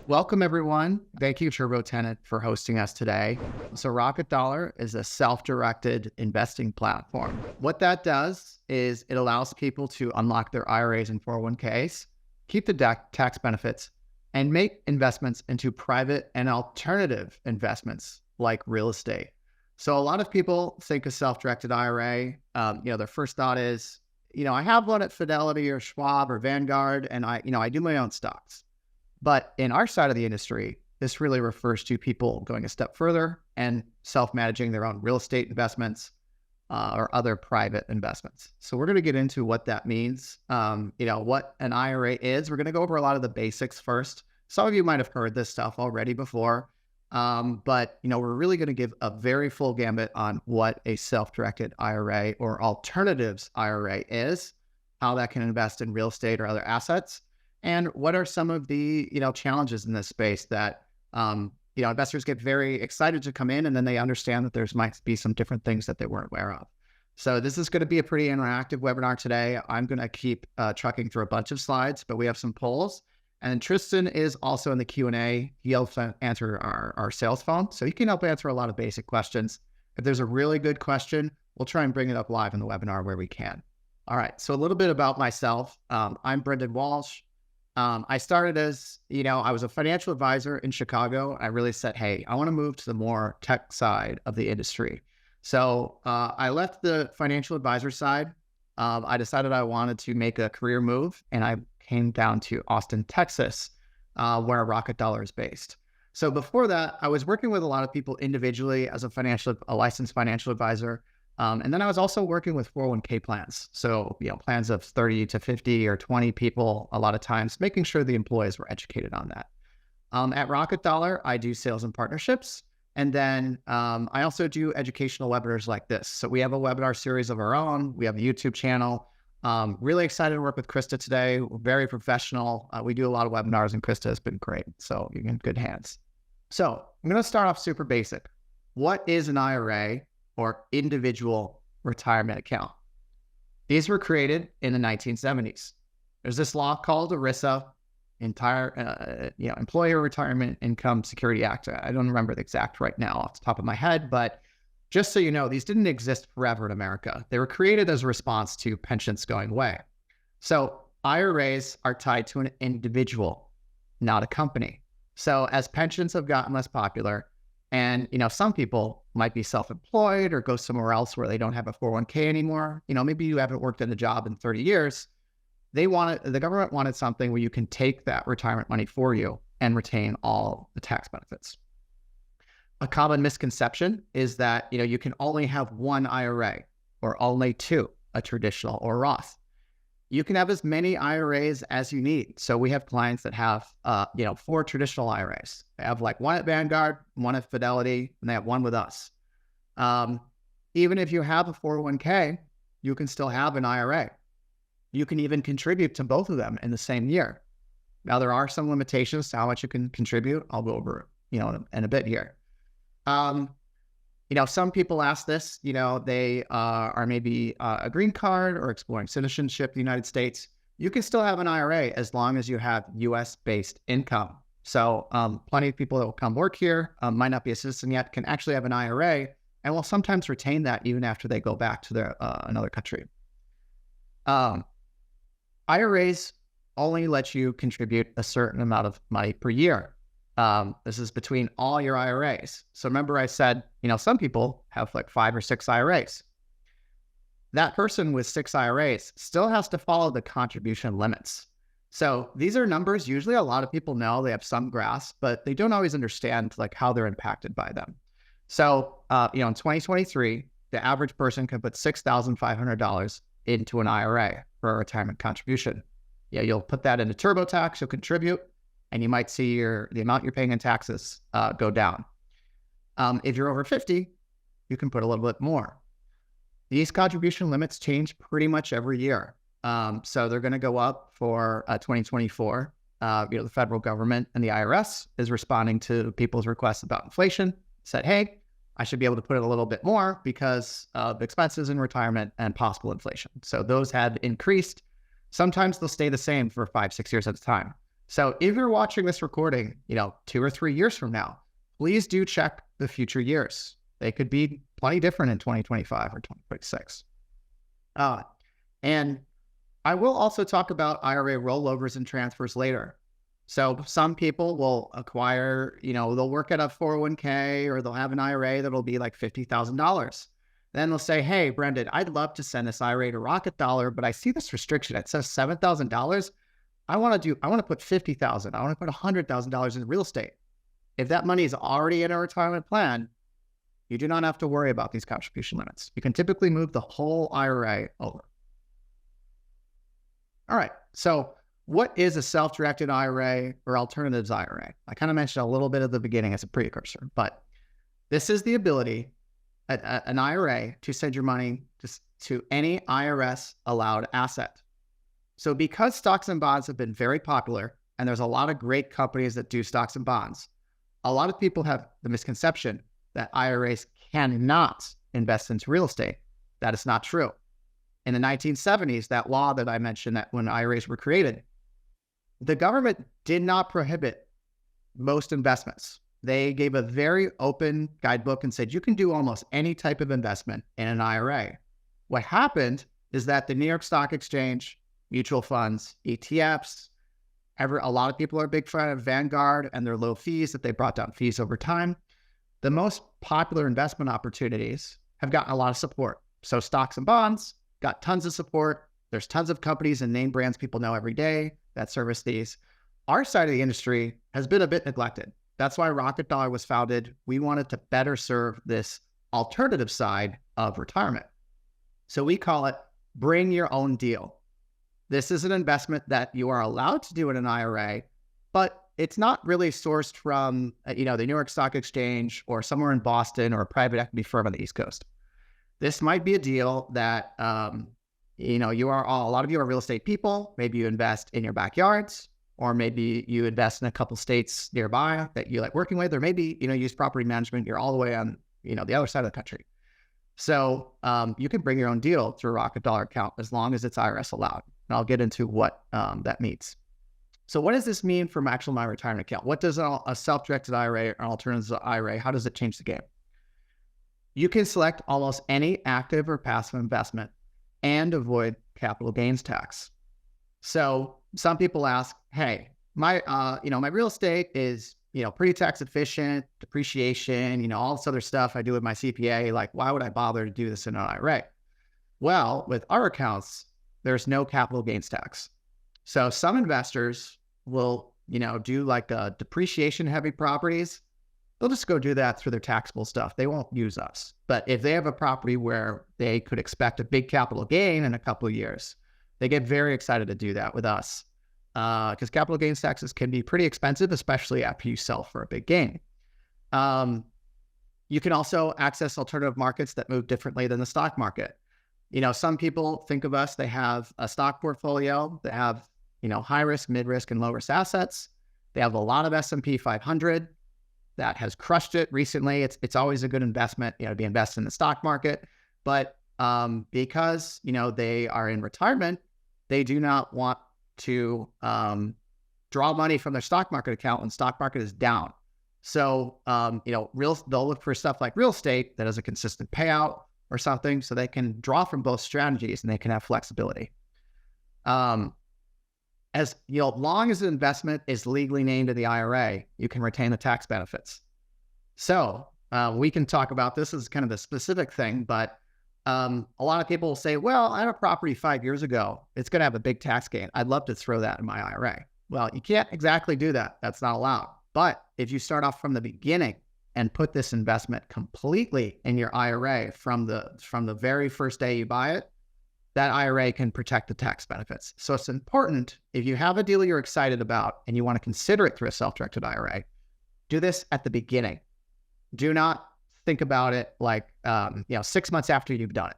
Welcome, everyone. Thank you, TurboTenant, for hosting us today. So Rocket Dollar is a self-directed investing platform. What that does is it allows people to unlock their IRAs and 401ks, keep the tax benefits, and make investments into private and alternative investments like real estate. So a lot of people think a self-directed IRA, their first thought is, I have one at Fidelity or Schwab or Vanguard, and I do my own stocks. But in our side of the industry, this really refers to people going a step further and self-managing their own real estate investments or other private investments. So we're going to get into what that means, what an IRA is. We're going to go over a lot of the basics first. Some of you might have heard this stuff already before, but we're really going to give a very full gambit on what a self-directed IRA or alternatives IRA is, how that can invest in real estate or other assets. And what are some of the, challenges in this space that, investors get very excited to come in and then they understand that there's might be some different things that they weren't aware of. So this is going to be a pretty interactive webinar today. I'm going to keep trucking through a bunch of slides, but we have some polls. And Tristan is also in the Q&A. He'll answer our sales phone. So he can help answer a lot of basic questions. If there's a really good question, we'll try and bring it up live in the webinar where we can. All right. So a little bit about myself. I'm Brendan Walsh. I started as, I was a financial advisor in Chicago. I really said, hey, I want to move to the more tech side of the industry. So I left the financial advisor side. I decided I wanted to make a career move, and I came down to Austin, Texas, where Rocket Dollar is based. So before that, I was working with a lot of people individually as a licensed financial advisor. And then I was also working with 401k plans. So, plans of 30 to 50 or 20 people, a lot of times, making sure the employees were educated on that. At Rocket Dollar, I do sales and partnerships. And then I also do educational webinars like this. So we have a webinar series of our own. We have a YouTube channel. Really excited to work with Krista today. We're very professional. We do a lot of webinars, and Krista has been great. So you're in good hands. So I'm going to start off super basic. What is an IRA? Or individual retirement account? These were created in the 1970s. There's this law called ERISA, Employer Retirement Income Security Act. I don't remember the exact right now off the top of my head, but just so you know, these didn't exist forever in America. They were created as a response to pensions going away. So IRAs are tied to an individual, not a company. So as pensions have gotten less popular, and, some people might be self-employed or go somewhere else where they don't have a 401k anymore. Maybe you haven't worked in a job in 30 years. The government wanted something where you can take that retirement money for you and retain all the tax benefits. A common misconception is that, you can only have one IRA or only two, a traditional or Roth. You can have as many IRAs as you need. So we have clients that have, 4 traditional IRAs. They have like one at Vanguard, one at Fidelity, and they have one with us. Even if you have a 401k, you can still have an IRA. You can even contribute to both of them in the same year. Now, there are some limitations to how much you can contribute. I'll go over, in a bit here. Some people ask this, they are maybe a green card or exploring citizenship in the United States. You can still have an IRA as long as you have US-based income. So plenty of people that will come work here, might not be a citizen yet, can actually have an IRA and will sometimes retain that even after they go back to another country. IRAs only let you contribute a certain amount of money per year. This is between all your IRAs. So remember I said, some people have like 5 or 6 IRAs. That person with 6 IRAs still has to follow the contribution limits. So these are numbers usually a lot of people know, they have some grasp, but they don't always understand like how they're impacted by them. So, in 2023, the average person can put $6,500 into an IRA for a retirement contribution. You'll put that into TurboTax, you'll contribute, and you might see the amount you're paying in taxes go down. If you're over 50, you can put a little bit more. These contribution limits change pretty much every year. So they're going to go up for 2024. The federal government and the IRS is responding to people's requests about inflation. Said, hey, I should be able to put in a little bit more because of expenses in retirement and possible inflation. So those have increased. Sometimes they'll stay the same for 5, 6 years at a time. So if you're watching this recording, 2 or 3 years from now, please do check the future years. They could be plenty different in 2025 or 2026. And I will also talk about IRA rollovers and transfers later. So some people will acquire, they'll work at a 401k or they'll have an IRA that'll be like $50,000. Then they'll say, hey, Brendan, I'd love to send this IRA to Rocket Dollar, but I see this restriction. It says $7,000. I want to put $50,000. I want to put $100,000 in real estate. If that money is already in a retirement plan, you do not have to worry about these contribution limits. You can typically move the whole IRA over. All right. So what is a self-directed IRA or alternatives IRA? I kind of mentioned a little bit at the beginning as a precursor, but this is the ability, an IRA, to send your money to any IRS allowed asset. So because stocks and bonds have been very popular, and there's a lot of great companies that do stocks and bonds, a lot of people have the misconception that IRAs cannot invest into real estate. That is not true. In the 1970s, that law that I mentioned, that when IRAs were created, the government did not prohibit most investments. They gave a very open guidebook and said, you can do almost any type of investment in an IRA. What happened is that the New York Stock Exchange, mutual funds, ETFs, a lot of people are a big fan of Vanguard and their low fees, that they brought down fees over time. The most popular investment opportunities have gotten a lot of support. So stocks and bonds got tons of support. There's tons of companies and name brands people know every day that service these. Our side of the industry has been a bit neglected. That's why Rocket Dollar was founded. We wanted to better serve this alternative side of retirement. So we call it bring your own deal. This is an investment that you are allowed to do in an IRA, but it's not really sourced from, the New York Stock Exchange or somewhere in Boston or a private equity firm on the East Coast. This might be a deal that, a lot of you are real estate people. Maybe you invest in your backyards, or maybe you invest in a couple states nearby that you like working with, or maybe, use property management. You're all the way on, the other side of the country. So you can bring your own deal through a Rocket Dollar account as long as it's IRS allowed. And I'll get into what that means. So what does this mean for actual my retirement account? What does a self-directed IRA or alternatives IRA, how does it change the game? You can select almost any active or passive investment and avoid capital gains tax. So some people ask, hey, my real estate is, pretty tax efficient, depreciation, all this other stuff I do with my CPA. Like, why would I bother to do this in an IRA? Well, with our accounts, there's no capital gains tax. So some investors will, do like depreciation heavy properties. They'll just go do that through their taxable stuff. They won't use us. But if they have a property where they could expect a big capital gain in a couple of years, they get very excited to do that with us, because capital gains taxes can be pretty expensive, especially after you sell for a big gain. You can also access alternative markets that move differently than the stock market. Some people think of us, they have a stock portfolio, they have, high risk, mid risk, and low risk assets. They have a lot of S&P 500 that has crushed it recently. It's always a good investment, to be invested in the stock market. But because, they are in retirement, they do not want to draw money from their stock market account when stock market is down. So, they'll look for stuff like real estate that has a consistent payout or something, so they can draw from both strategies and they can have flexibility. As long as the investment is legally named in the IRA, you can retain the tax benefits. So we can talk about this as kind of the specific thing, but a lot of people will say, well, I had a property 5 years ago. It's going to have a big tax gain. I'd love to throw that in my IRA. Well, you can't exactly do that. That's not allowed. But if you start off from the beginning and put this investment completely in your IRA from the very first day you buy it, that IRA can protect the tax benefits. So it's important, if you have a deal you're excited about and you want to consider it through a self-directed IRA, do this at the beginning. Do not think about it like 6 months after you've done it.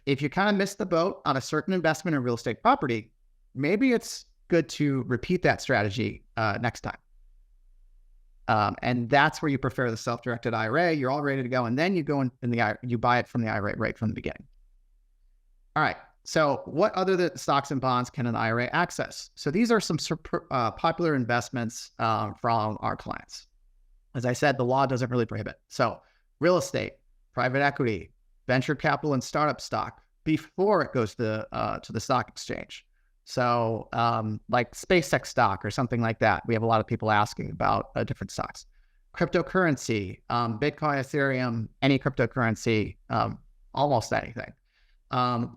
If you kind of missed the boat on a certain investment in real estate property, maybe it's good to repeat that strategy next time. And that's where you prefer the self-directed IRA. You're all ready to go, and then you go you buy it from the IRA right from the beginning. All right. So what other stocks and bonds can an IRA access? So these are some popular investments from our clients. As I said, the law doesn't really prohibit. So real estate, private equity, venture capital, and startup stock before it goes to the stock exchange. So like SpaceX stock or something like that. We have a lot of people asking about different stocks. Cryptocurrency, Bitcoin, Ethereum, any cryptocurrency, almost anything.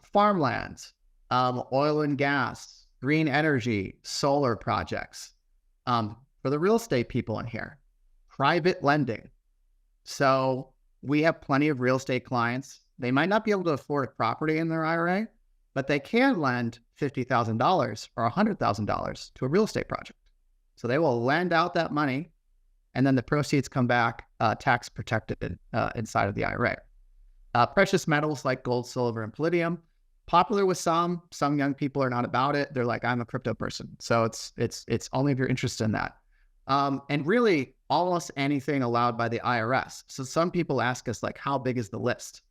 Farmlands, oil and gas, green energy, solar projects. For the real estate people in here, private lending. So we have plenty of real estate clients. They might not be able to afford a property in their IRA, but they can lend $50,000 or $100,000 to a real estate project. So they will lend out that money, and then the proceeds come back tax protected inside of the IRA. Precious metals like gold, silver, and palladium, popular with some. Some young people are not about it. They're like, I'm a crypto person. So it's only if you're interested in that. And really almost anything allowed by the IRS. So some people ask us, like, how big is the list?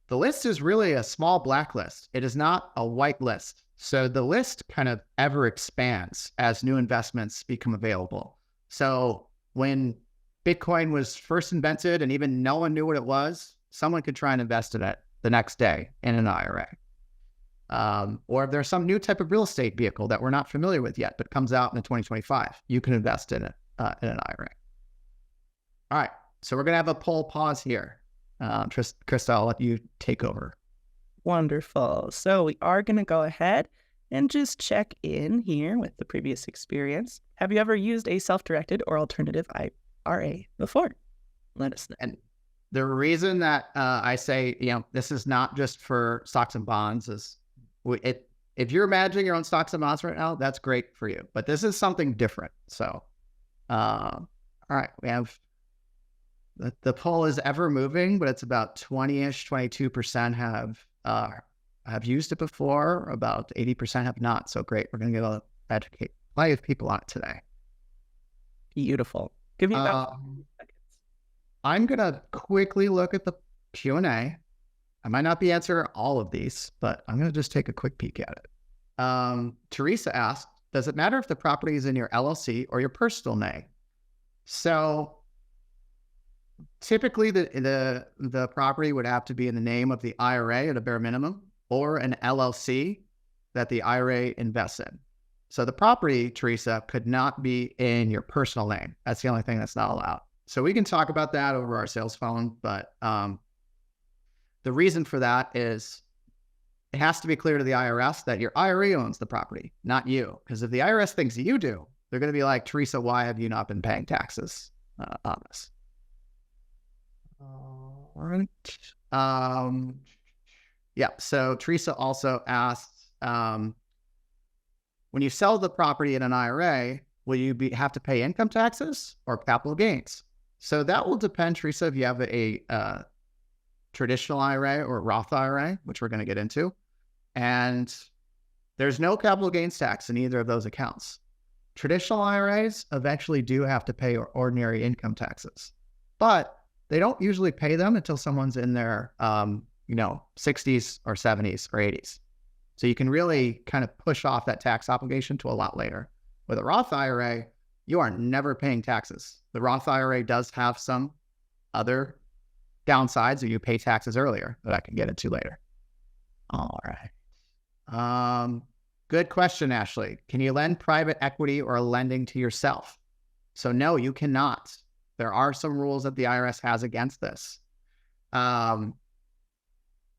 The list is really a small blacklist. It is not a white list. So the list kind of ever expands as new investments become available. So when Bitcoin was first invented and even no one knew what it was, someone could try and invest in it the next day in an IRA. Or if there's some new type of real estate vehicle that we're not familiar with yet, but comes out in 2025, you can invest in it in an IRA. All right, so we're going to have a poll pause here. Krista, I'll let you take over. Wonderful. So we are going to go ahead and just check in here with the previous experience. Have you ever used a self-directed or alternative IRA before? Let us know. And the reason that I say, this is not just for stocks and bonds is if you're managing your own stocks and bonds right now, that's great for you. But this is something different. So, all right, we have the poll is ever moving, but it's about 20-ish, 22% have used it before. About 80% have not. So great. We're going to get a educate plenty of people on it today. Beautiful. Give me about seconds. I'm going to quickly look at the Q&A. I might not be answering all of these, but I'm going to just take a quick peek at it. Teresa asked, does it matter if the property is in your LLC or your personal name? So typically the property would have to be in the name of the IRA at a bare minimum, or an LLC that the IRA invests in. So the property, Teresa, could not be in your personal name. That's the only thing that's not allowed. So we can talk about that over our sales phone, but the reason for that is it has to be clear to the IRS that your IRA owns the property, not you. Because if the IRS thinks you do, they're going to be like, Teresa, why have you not been paying taxes on this? All right. Yeah. So Teresa also asked, when you sell the property in an IRA, will you have to pay income taxes or capital gains? So that will depend, Teresa, if you have a traditional IRA or Roth IRA, which we're going to get into. And there's no capital gains tax in either of those accounts. Traditional IRAs eventually do have to pay ordinary income taxes, but they don't usually pay them until someone's in their 60s or 70s or 80s. So you can really kind of push off that tax obligation to a lot later. With a Roth IRA, you are never paying taxes. The Roth IRA does have some other downsides, or you pay taxes earlier that I can get into later. All right. Good question, Ashley. Can you lend private equity or lending to yourself? So no, you cannot. There are some rules that the IRS has against this.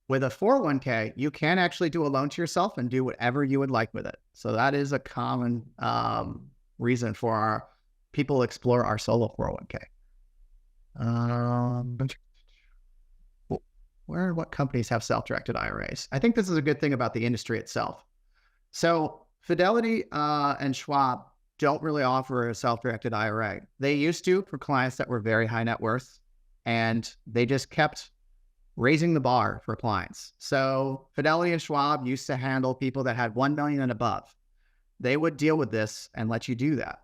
With a 401k, you can actually do a loan to yourself and do whatever you would like with it. So that is a common reason for our people explore our solo 401k. What companies have self-directed IRAs? I think this is a good thing about the industry itself. So Fidelity and Schwab don't really offer a self-directed IRA. They used to for clients that were very high net worth, and they just kept raising the bar for clients. So Fidelity and Schwab used to handle people that had 1 million and above. They would deal with this and let you do that.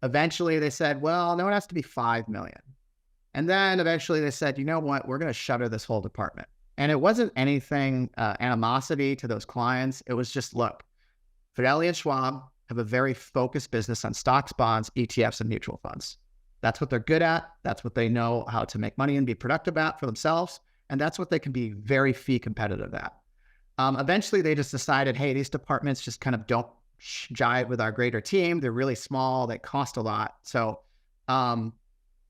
Eventually they said, well, no, it has to be 5 million. And then eventually they said, you know what, we're going to shutter this whole department. And it wasn't anything animosity to those clients. It was just, look, Fidelity and Schwab have a very focused business on stocks, bonds, ETFs, and mutual funds. That's what they're good at. That's what they know how to make money and be productive at for themselves. And that's what they can be very fee competitive at. Eventually, they just decided, hey, these departments just kind of don't jive with our greater team. They're really small. They cost a lot. So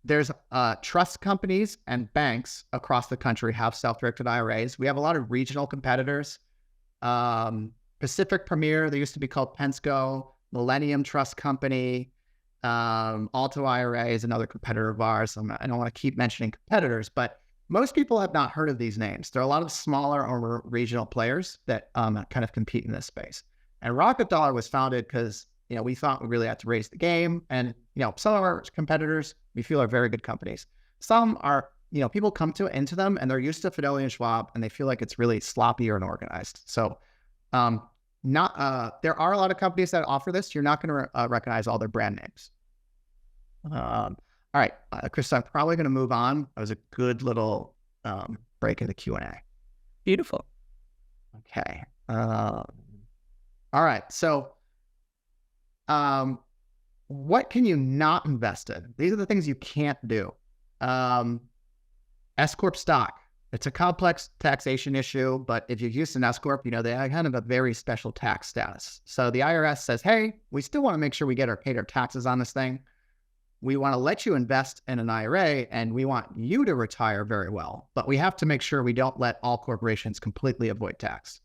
there's trust companies and banks across the country have self-directed IRAs. We have a lot of regional competitors. Pacific Premier, they used to be called Pensco, Millennium Trust Company, Alto IRA is another competitor of ours. I don't want to keep mentioning competitors, but most people have not heard of these names. There are a lot of smaller or regional players that kind of compete in this space. And Rocket Dollar was founded because we thought we really had to raise the game. And some of our competitors we feel are very good companies. Some are people come into them and they're used to Fidelity and Schwab and they feel like it's really sloppy or unorganized. So there are a lot of companies that offer this. You're not going to recognize all their brand names. All right, Chris, I'm probably going to move on. That was a good little break in the Q&A. Beautiful. Okay. All right. So what can you not invest in? These are the things you can't do. S-Corp stock. It's a complex taxation issue, but if you've used an S-Corp, they have kind of a very special tax status. So the IRS says, hey, we still want to make sure we get paid our taxes on this thing. We want to let you invest in an IRA and we want you to retire very well, but we have to make sure we don't let all corporations completely avoid tax.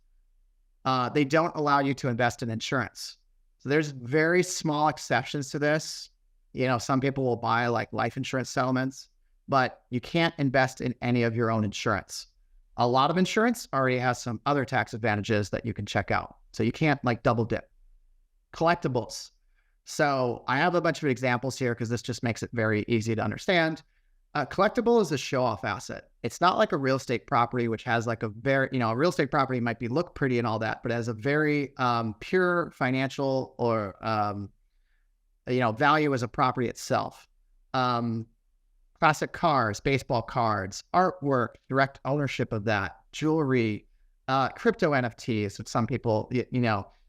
They don't allow you to invest in insurance. So there's very small exceptions to this. Some people will buy like life insurance settlements, but you can't invest in any of your own insurance. A lot of insurance already has some other tax advantages that you can check out. So you can't like double dip. Collectibles. So I have a bunch of examples here because this just makes it very easy to understand. Collectible is a show-off asset. It's not like a real estate property, which has like a very, a real estate property might look pretty and all that, but has a very pure financial or, value as a property itself. Classic cars, baseball cards, artwork, direct ownership of that, jewelry, crypto NFTs, which some people,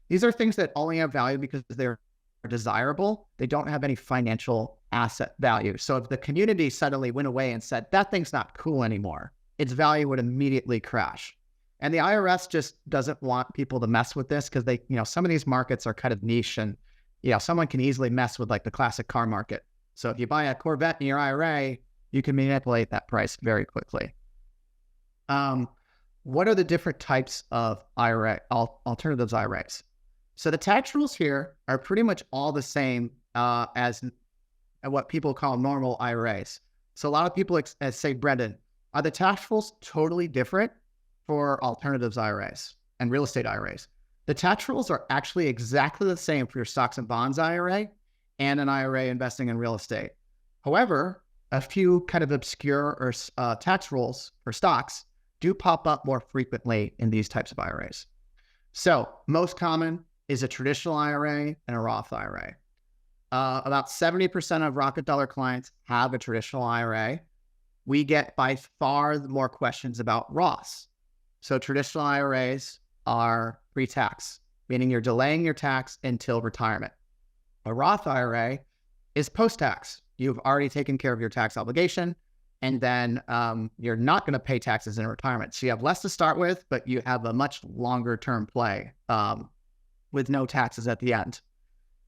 these are things that only have value because they're desirable. They don't have any financial asset value. So if the community suddenly went away and said, that thing's not cool anymore, its value would immediately crash. And the IRS just doesn't want people to mess with this because they, some of these markets are kind of niche and, someone can easily mess with like the classic car market. So if you buy a Corvette in your IRA, you can manipulate that price very quickly. What are the different types of IRA, alternatives IRAs? So the tax rules here are pretty much all the same as what people call normal IRAs. So a lot of people say, Brendan, are the tax rules totally different for alternatives IRAs and real estate IRAs? The tax rules are actually exactly the same for your stocks and bonds IRA and an IRA investing in real estate. However, a few kind of obscure or tax rules for stocks do pop up more frequently in these types of IRAs. So most common is a traditional IRA and a Roth IRA. About 70% of Rocket Dollar clients have a traditional IRA. We get by far more questions about Roths. So traditional IRAs are pre-tax, meaning you're delaying your tax until retirement. A Roth IRA is post-tax. You've already taken care of your tax obligation, and then you're not going to pay taxes in retirement. So you have less to start with, but you have a much longer term play with no taxes at the end.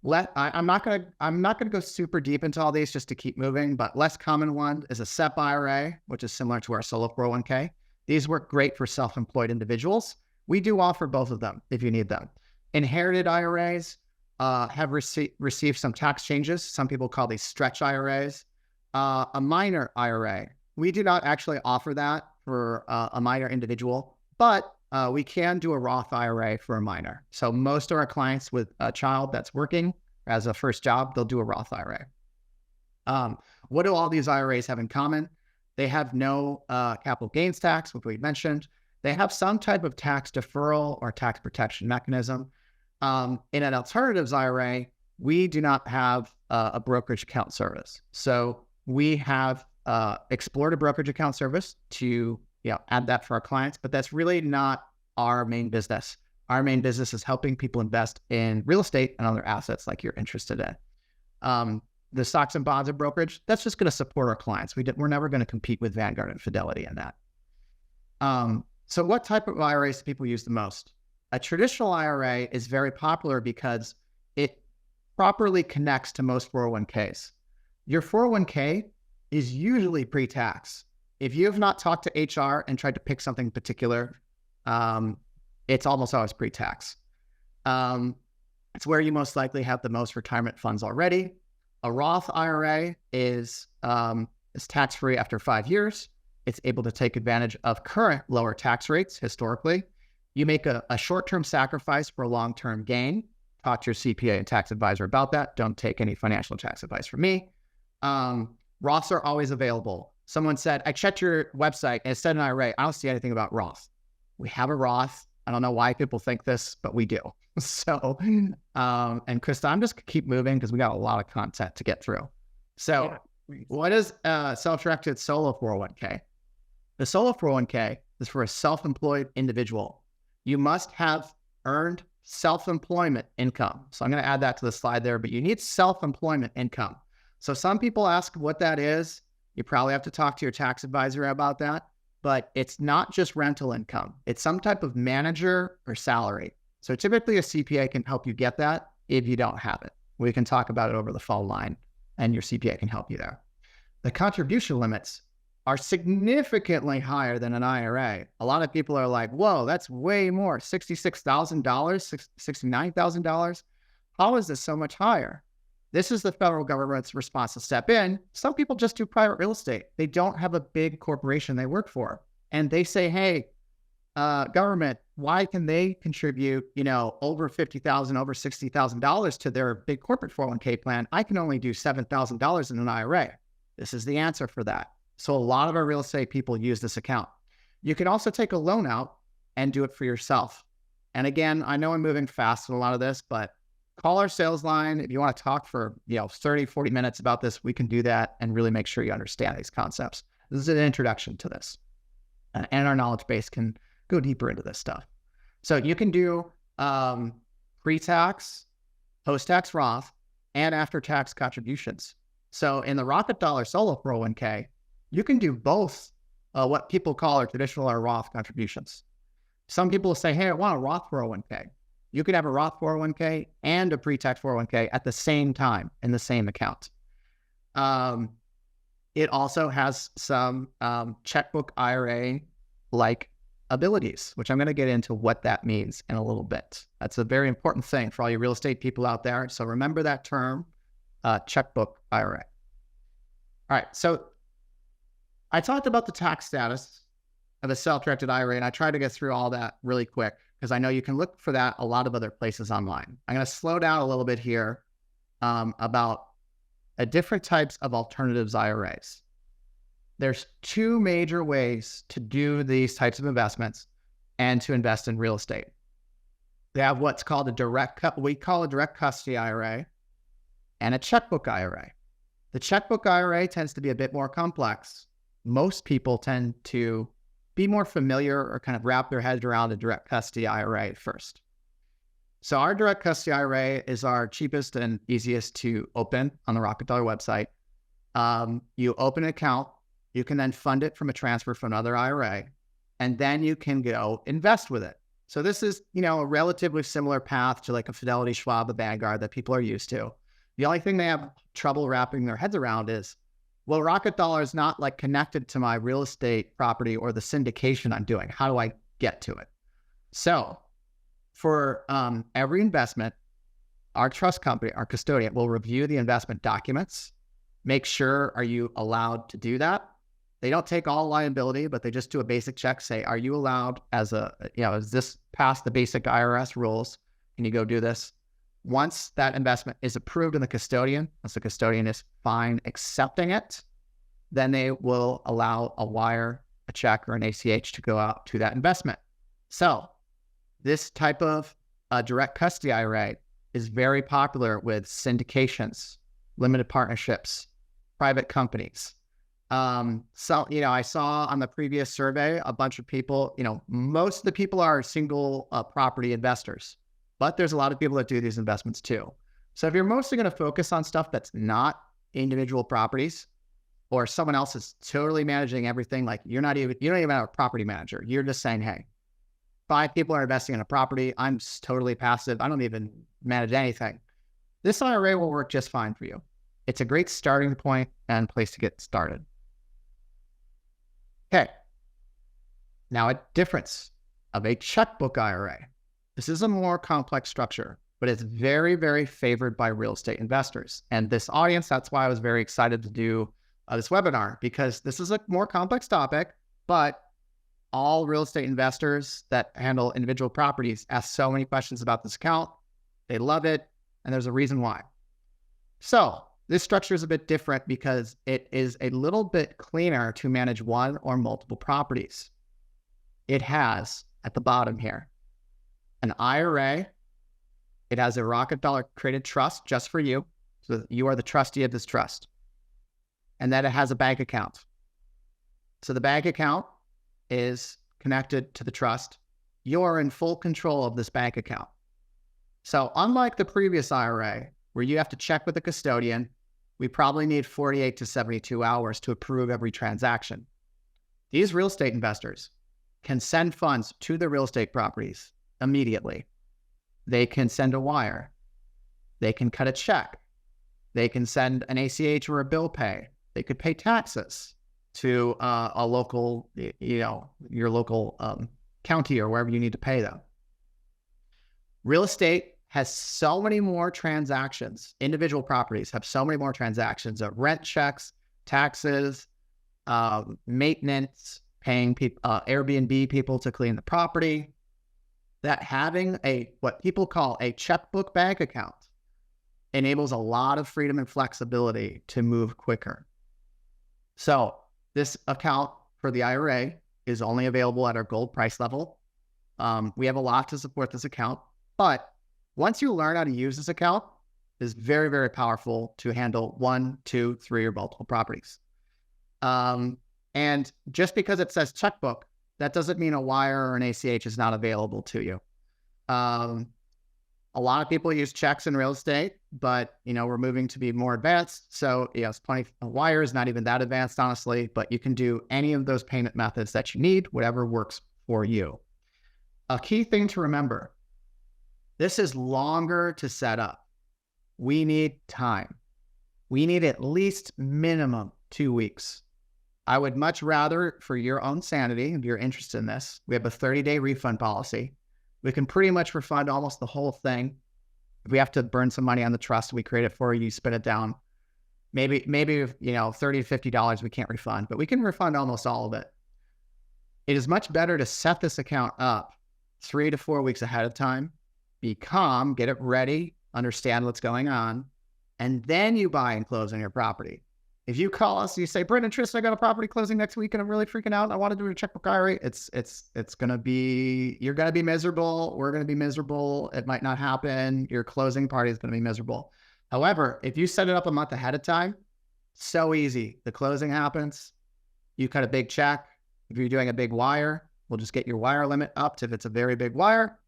I'm not going to go super deep into all these just to keep moving, but less common one is a SEP IRA, which is similar to our solo 401k. These work great for self-employed individuals. We do offer both of them if you need them. Inherited IRAs have received some tax changes. Some people call these stretch IRAs. A minor IRA, we do not actually offer that for a minor individual, but we can do a Roth IRA for a minor. So most of our clients with a child that's working as a first job, they'll do a Roth IRA. What do all these IRAs have in common? They have no capital gains tax, which we mentioned. They have some type of tax deferral or tax protection mechanism. In an alternatives IRA, we do not have a brokerage account service. So we have explored a brokerage account service to add that for our clients, but that's really not our main business. Our main business is helping people invest in real estate and other assets like you're interested in. The stocks and bonds and brokerage, that's just going to support our clients. We're never going to compete with Vanguard and Fidelity in that. So what type of IRAs do people use the most? A traditional IRA is very popular because it properly connects to most 401ks. Your 401k is usually pre-tax. If you have not talked to HR and tried to pick something particular, it's almost always pre-tax. It's where you most likely have the most retirement funds already. A Roth IRA is tax-free after 5 years. It's able to take advantage of current lower tax rates historically. You make a short-term sacrifice for a long-term gain. Talk to your CPA and tax advisor about that. Don't take any financial tax advice from me. Roths are always available. Someone said, I checked your website and it said an IRA. I don't see anything about Roth. We have a Roth. I don't know why people think this, but we do. So, and Krista, I'm just gonna keep moving because we got a lot of content to get through. So what is a self-directed solo 401k? The solo 401k is for a self-employed individual. You must have earned self-employment income. So I'm going to add that to the slide there, but you need self-employment income. So some people ask what that is. You probably have to talk to your tax advisor about that, but it's not just rental income. It's some type of manager or salary. So typically a CPA can help you get that if you don't have it. We can talk about it over the phone line and your CPA can help you there. The contribution limits are significantly higher than an IRA. A lot of people are like, whoa, that's way more, $66,000, $69,000. How is this so much higher? This is the federal government's response to step in. Some people just do private real estate. They don't have a big corporation they work for. And they say, hey, government, why can they contribute, over $50,000, over $60,000 to their big corporate 401k plan? I can only do $7,000 in an IRA. This is the answer for that. So a lot of our real estate people use this account. You can also take a loan out and do it for yourself. And again, I know I'm moving fast in a lot of this, but call our sales line. If you want to talk for 30, 40 minutes about this, we can do that and really make sure you understand these concepts. This is an introduction to this. And our knowledge base can go deeper into this stuff. So you can do pre-tax, post-tax Roth, and after-tax contributions. So in the Rocket Dollar Solo 401k, you can do both what people call our traditional or Roth contributions. Some people say, hey, I want a Roth 401k. You could have a Roth 401k and a pre-tax 401k at the same time in the same account. It also has some checkbook IRA-like abilities, which I'm going to get into what that means in a little bit. That's a very important thing for all you real estate people out there. So remember that term, checkbook IRA. All right, so I talked about the tax status of a self-directed IRA, and I tried to get through all that really quick because I know you can look for that a lot of other places online. I'm going to slow down a little bit here about different types of alternatives IRAs. There's two major ways to do these types of investments and to invest in real estate. They have what's called we call a direct custody IRA and a checkbook IRA. The checkbook IRA tends to be a bit more complex. Most people tend to be more familiar or kind of wrap their heads around a direct custody IRA first. So our direct custody IRA is our cheapest and easiest to open on the Rocket Dollar website. You open an account, you can then fund it from a transfer from another IRA, and then you can go invest with it. So this is, a relatively similar path to like a Fidelity, Schwab, a Vanguard that people are used to. The only thing they have trouble wrapping their heads around is, well, Rocket Dollar is not like connected to my real estate property or the syndication I'm doing. How do I get to it? So for every investment, our trust company, our custodian, will review the investment documents, make sure, are you allowed to do that? They don't take all liability, but they just do a basic check, say, are you allowed is this past the basic IRS rules? Can you go do this? Once that investment is approved in the custodian, once the custodian is fine accepting it, then they will allow a wire, a check, or an ACH to go out to that investment. So this type of direct custody IRA is very popular with syndications, limited partnerships, private companies. So, I saw on the previous survey, a bunch of people, most of the people are single property investors, but there's a lot of people that do these investments too. So if you're mostly going to focus on stuff that's not individual properties, or someone else is totally managing everything, like you don't even have a property manager. You're just saying, hey, 5 people are investing in a property. I'm totally passive. I don't even manage anything. This IRA will work just fine for you. It's a great starting point and place to get started. Okay. Now, a difference of a checkbook IRA. This is a more complex structure, but it's very, very favored by real estate investors. And this audience, that's why I was very excited to do this webinar, because this is a more complex topic, but all real estate investors that handle individual properties ask so many questions about this account. They love it, and there's a reason why. So this structure is a bit different because it is a little bit cleaner to manage one or multiple properties. It has, at the bottom here, an IRA. It has a Rocket Dollar created trust just for you. So you are the trustee of this trust. And then it has a bank account. So the bank account is connected to the trust. You're in full control of this bank account. So unlike the previous IRA, where you have to check with the custodian, we probably need 48 to 72 hours to approve every transaction. These real estate investors can send funds to the real estate properties immediately. They can send a wire. They can cut a check. They can send an ACH or a bill pay. They could pay taxes to a local, your local county or wherever you need to pay them. Real estate has so many more transactions. Individual properties have so many more transactions of rent checks, taxes, maintenance, paying Airbnb people to clean the property, that having what people call a checkbook bank account enables a lot of freedom and flexibility to move quicker. So this account for the IRA is only available at our gold price level. We have a lot to support this account, but once you learn how to use this account, it's very, very powerful to handle 1, 2, 3, or multiple properties. And just because it says checkbook, that doesn't mean a wire or an ACH is not available to you. A lot of people use checks in real estate, but we're moving to be more advanced. So yes, a wire is not even that advanced, honestly, but you can do any of those payment methods that you need, whatever works for you. A key thing to remember, this is longer to set up. We need time. We need at least minimum 2 weeks. I would much rather, for your own sanity, if you're interested in this, we have a 30-day refund policy. We can pretty much refund almost the whole thing. If we have to burn some money on the trust, we create it for you, spin it down. Maybe $30 to $50 we can't refund, but we can refund almost all of it. It is much better to set this account up 3 to 4 weeks ahead of time, be calm, get it ready, understand what's going on, and then you buy and close on your property. If you call us and you say, Brendan, Tristan, I got a property closing next week and I'm really freaking out, I want to do a checkbook IRA, you're going to be miserable. We're going to be miserable. It might not happen. Your closing party is going to be miserable. However, if you set it up a month ahead of time, so easy. The closing happens. You cut a big check. If you're doing a big wire, we'll just get your wire limit up to if it's a very big wire.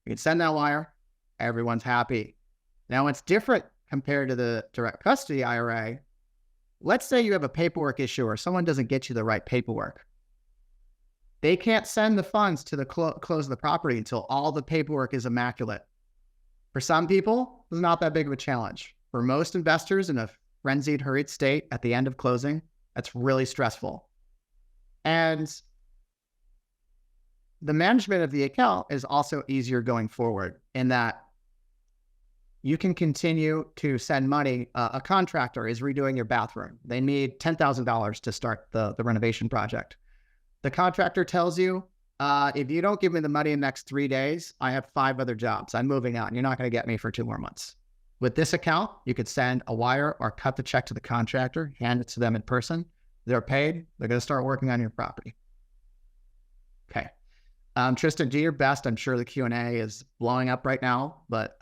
You can send that wire. Everyone's happy. Now, it's different compared to the direct custody IRA. Let's say you have a paperwork issue or someone doesn't get you the right paperwork. They can't send the funds to the close of the property until all the paperwork is immaculate. For some people, it's not that big of a challenge. For most investors in a frenzied, hurried state at the end of closing, that's really stressful. And the management of the account is also easier going forward in that you can continue to send money. A contractor is redoing your bathroom. They need $10,000 to start the renovation project. The contractor tells you, if you don't give me the money in the next 3 days, I have 5 other jobs. I'm moving out and you're not going to get me for 2 more months. With this account, you could send a wire or cut the check to the contractor, hand it to them in person. They're paid. They're going to start working on your property. Okay. Tristan, do your best. I'm sure the Q&A is blowing up right now, but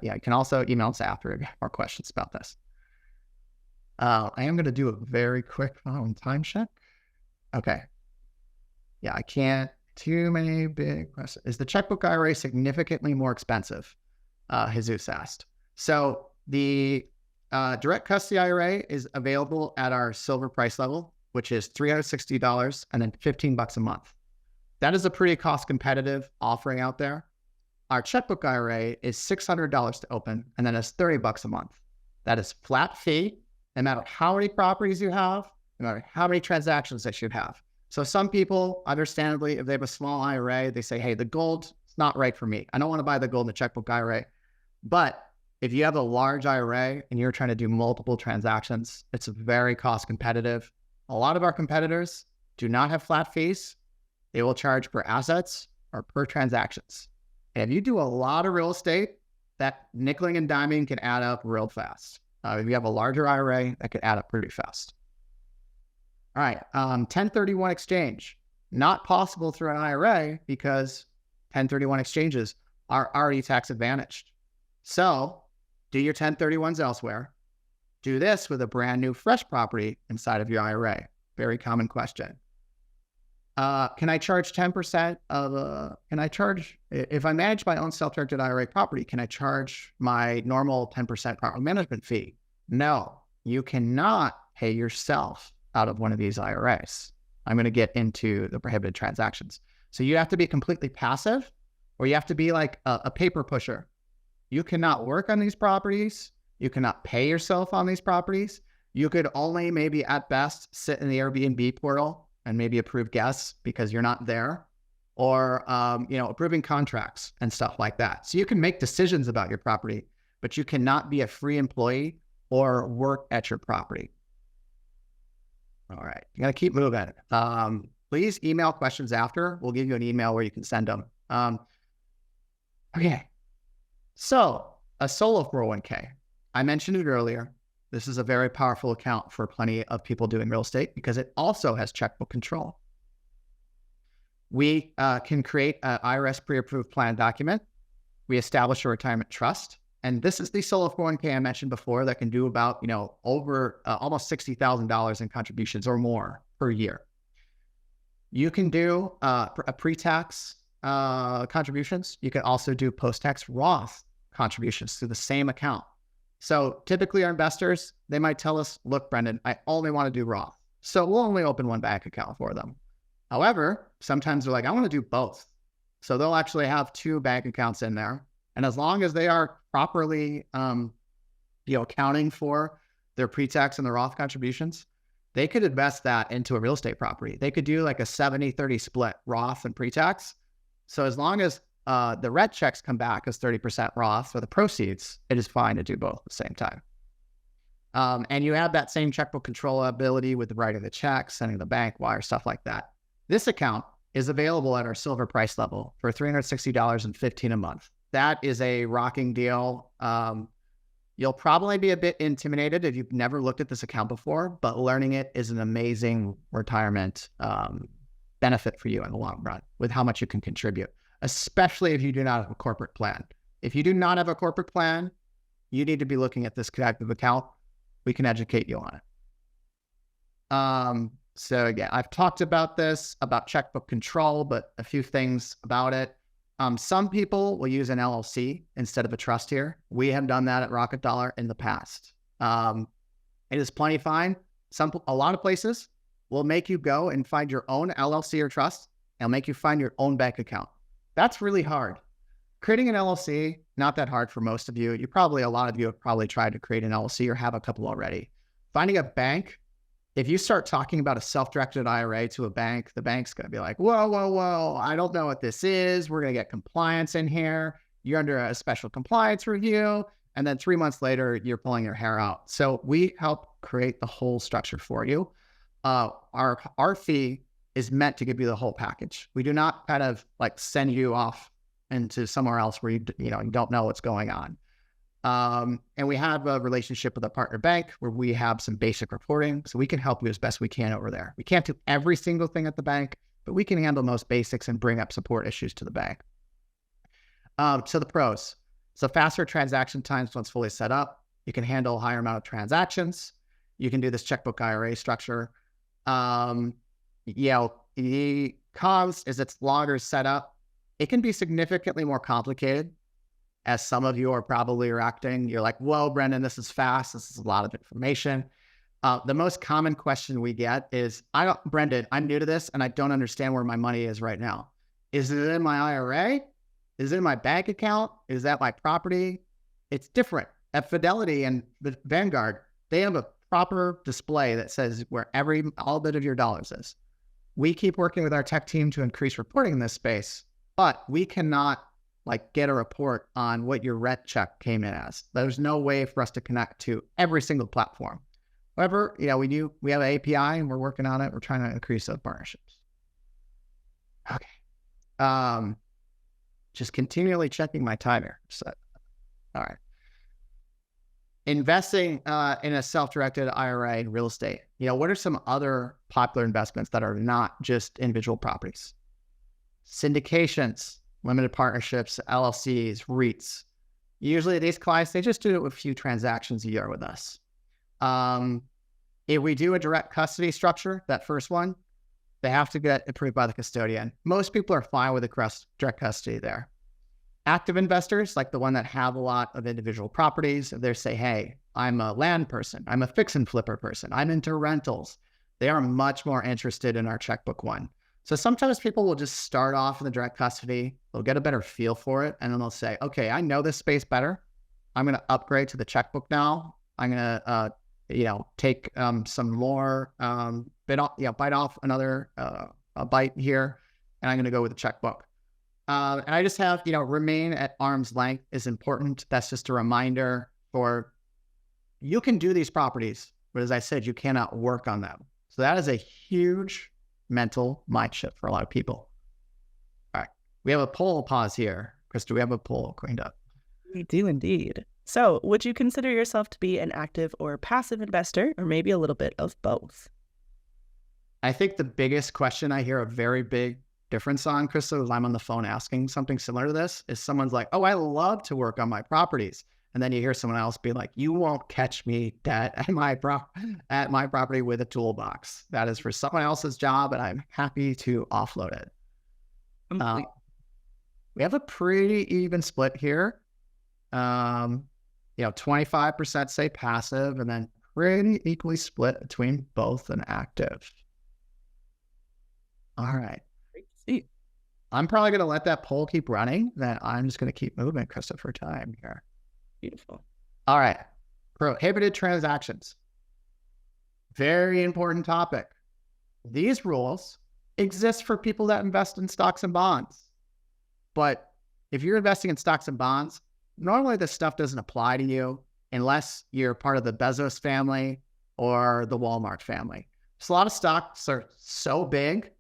you can also email us after if you have more questions about this. I am going to do a very quick time check. Okay. Yeah, I can't. Too many big questions. Is the checkbook IRA significantly more expensive? Jesus asked. So the direct custody IRA is available at our silver price level, which is $360 and then $15 a month. That is a pretty cost competitive offering out there. Our checkbook IRA is $600 to open and then it's $30 a month. That is flat fee, no matter how many properties you have, no matter how many transactions that you have. So some people, understandably, if they have a small IRA, they say, hey, the gold is not right for me. I don't want to buy the gold in the checkbook IRA. But if you have a large IRA and you're trying to do multiple transactions, it's very cost competitive. A lot of our competitors do not have flat fees. They will charge per assets or per transactions. And if you do a lot of real estate, that nickeling and diming can add up real fast. If you have a larger IRA, that could add up pretty fast. All right, 1031 exchange, not possible through an IRA because 1031 exchanges are already tax advantaged. So do your 1031s elsewhere. Do this with a brand new fresh property inside of your IRA. Very common question. Can I charge 10% if I manage my own self-directed IRA property, can I charge my normal 10% property management fee? No, you cannot pay yourself out of one of these IRAs. I'm going to get into the prohibited transactions. So you have to be completely passive or you have to be like a paper pusher. You cannot work on these properties. You cannot pay yourself on these properties. You could only maybe at best sit in the Airbnb portal and maybe approve guests because you're not there, or approving contracts and stuff like that. So you can make decisions about your property, but you cannot be a free employee or work at your property. All right, you got to keep moving. Please email questions after. We'll give you an email where you can send them. Okay, so a solo 401k. I mentioned it earlier. This is a very powerful account for plenty of people doing real estate because it also has checkbook control. We can create an IRS pre-approved plan document. We establish a retirement trust. And this is the solo 401k I mentioned before that can do about, over almost $60,000 in contributions or more per year. You can do a pre-tax contributions. You can also do post-tax Roth contributions through the same account. So typically our investors, they might tell us, look, Brendan, I only want to do Roth. So we'll only open one bank account for them. However, sometimes they're like, I want to do both. So they'll actually have two bank accounts in there. And as long as they are properly, accounting for their pre-tax and the Roth contributions, they could invest that into a real estate property. They could do like a 70-30 split Roth and pre-tax. So as long as the red checks come back as 30% Roth for the proceeds, it is fine to do both at the same time. And you have that same checkbook control ability with the writing the check, sending the bank wire, stuff like that. This account is available at our silver price level for $360.15 a month. That is a rocking deal. You'll probably be a bit intimidated if you've never looked at this account before, but learning it is an amazing retirement benefit for you in the long run with how much you can contribute, especially if you do not have a corporate plan. If you do not have a corporate plan, you need to be looking at this type of account. We can educate you on it. So again, I've talked about this, about checkbook control, but a few things about it. Some people will use an LLC instead of a trust here. We have done that at Rocket Dollar in the past. It is plenty fine. A lot of places will make you go and find your own LLC or trust. They'll make you find your own bank account. That's really hard. Creating an LLC, not that hard for most of you. A lot of you have probably tried to create an LLC or have a couple already. Finding a bank, if you start talking about a self-directed IRA to a bank, the bank's going to be like, whoa, I don't know what this is. We're going to get compliance in here. You're under a special compliance review. And then 3 months later, you're pulling your hair out. So we help create the whole structure for you. Our fee is meant to give you the whole package. We do not kind of like send you off into somewhere else where you don't know what's going on. And we have a relationship with a partner bank where we have some basic reporting, so we can help you as best we can over there. We can't do every single thing at the bank, but we can handle most basics and bring up support issues to the bank. So the pros. So faster transaction times once fully set up. You can handle a higher amount of transactions. you can do this checkbook IRA structure. The cons is it's longer setup. It can be significantly more complicated, as some of you are probably reacting. You're like, whoa, Brendan, this is fast. This is a lot of information. The most common question we get is, Brendan, I'm new to this and I don't understand where my money is right now. Is it in my IRA? Is it in my bank account? Is that my property? It's different. At Fidelity and Vanguard, they have a proper display that says where all bit of your dollars is. We keep working with our tech team to increase reporting in this space, but we cannot get a report on what your rent check came in as. There's no way for us to connect to every single platform. However, we have an API and we're working on it. We're trying to increase those partnerships. Okay. Just continually checking my timer. So, all right. Investing in a self-directed IRA in real estate. What are some other popular investments that are not just individual properties? Syndications, limited partnerships, LLCs, REITs. Usually these clients, they just do a few transactions a year with us. If we do a direct custody structure, that first one, they have to get approved by the custodian. Most people are fine with the direct custody there. Active investors, like the one that have a lot of individual properties, they say, hey, I'm a land person. I'm a fix and flipper person. I'm into rentals. They are much more interested in our checkbook one. So sometimes people will just start off in the direct custody. They'll get a better feel for it. And then they'll say, okay, I know this space better. I'm going to upgrade to the checkbook now. I'm going to, take some more, bite off another bite here. And I'm going to go with the checkbook. And I just have, remain at arm's length is important. That's just a reminder you can do these properties, but as I said, you cannot work on them. So that is a huge mental mind shift for a lot of people. All right. We have a poll pause here. Chris, do we have a poll cleaned up? We do indeed. So would you consider yourself to be an active or passive investor, or maybe a little bit of both? I think the biggest question I hear a very big difference on, Chris, as I'm on the phone asking something similar to this, is someone's like, oh, I love to work on my properties. And then you hear someone else be like, you won't catch me at my property with a toolbox. That is for someone else's job, and I'm happy to offload it. We have a pretty even split here. 25% say passive, and then pretty equally split between both and active. All right. I'm probably going to let that poll keep running. Then I'm just going to keep moving, Christopher, time here. Beautiful. All right. Prohibited transactions. Very important topic. These rules exist for people that invest in stocks and bonds. But if you're investing in stocks and bonds, normally this stuff doesn't apply to you unless you're part of the Bezos family or the Walmart family. So a lot of stocks are so big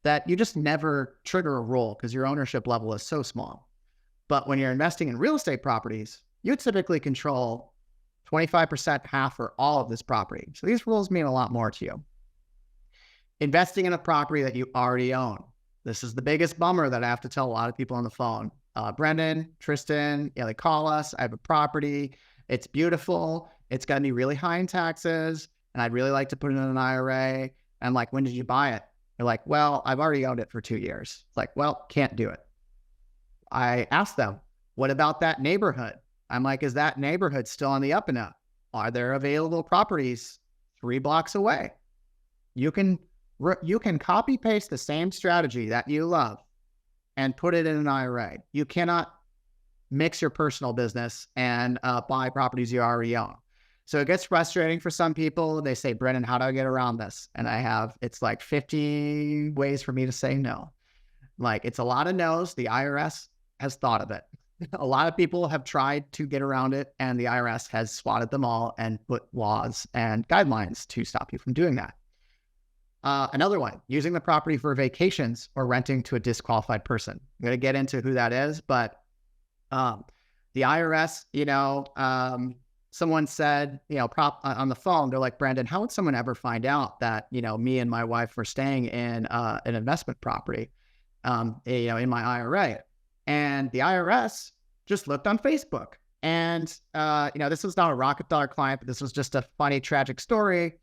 that you just never trigger a rule because your ownership level is so small. But when you're investing in real estate properties, you typically control 25%, half, or all of this property. So these rules mean a lot more to you. Investing in a property that you already own. This is the biggest bummer that I have to tell a lot of people on the phone. Brendan, Tristan, they call us. I have a property. It's beautiful. It's going to be really high in taxes. And I'd really like to put it in an IRA. And like, when did you buy it? They're like, well, I've already owned it for 2 years. It's like, well, can't do it. I asked them, what about that neighborhood? I'm like, is that neighborhood still on the up and up? Are there available properties 3 blocks away? You can copy paste the same strategy that you love and put it in an IRA. You cannot mix your personal business and buy properties you already own. So it gets frustrating for some people. They say, Brendan, how do I get around this? And it's like 50 ways for me to say no. Like, it's a lot of no's. The IRS has thought of it. A lot of people have tried to get around it, and the IRS has swatted them all and put laws and guidelines to stop you from doing that. Another one, using the property for vacations or renting to a disqualified person. I'm going to get into who that is, but the IRS, someone said, on the phone, they're like, Brandon, how would someone ever find out that, me and my wife were staying in an investment property, in my IRA? And the IRS just looked on Facebook And, this was not a Rocket Dollar client, but this was just a funny, tragic story.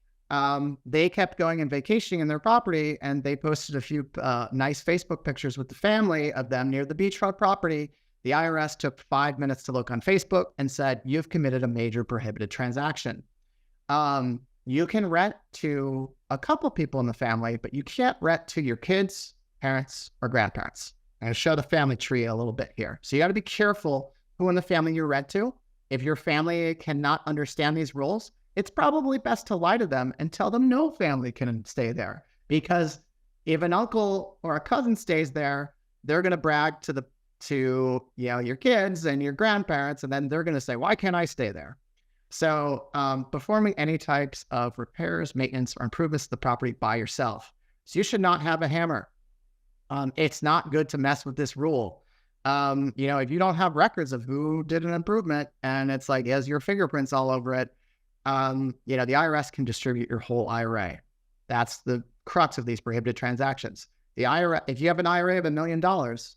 They kept going and vacationing in their property, and they posted a few nice Facebook pictures with the family of them near the beachfront property. The IRS took 5 minutes to look on Facebook and said, "You've committed a major prohibited transaction." You can rent to a couple people in the family, but you can't rent to your kids, parents, or grandparents. I'm going to show the family tree a little bit here. So you got to be careful who in the family you rent to. If your family cannot understand these rules, it's probably best to lie to them and tell them no family can stay there. Because if an uncle or a cousin stays there, they're going to brag to your kids and your grandparents, and then they're going to say, "Why can't I stay there?" So performing any types of repairs, maintenance, or improvements to the property by yourself. So you should not have a hammer. It's not good to mess with this rule. If you don't have records of who did an improvement and it's like, has your fingerprints all over it, the IRS can distribute your whole IRA. That's the crux of these prohibited transactions. The IRA, if you have an IRA of $1 million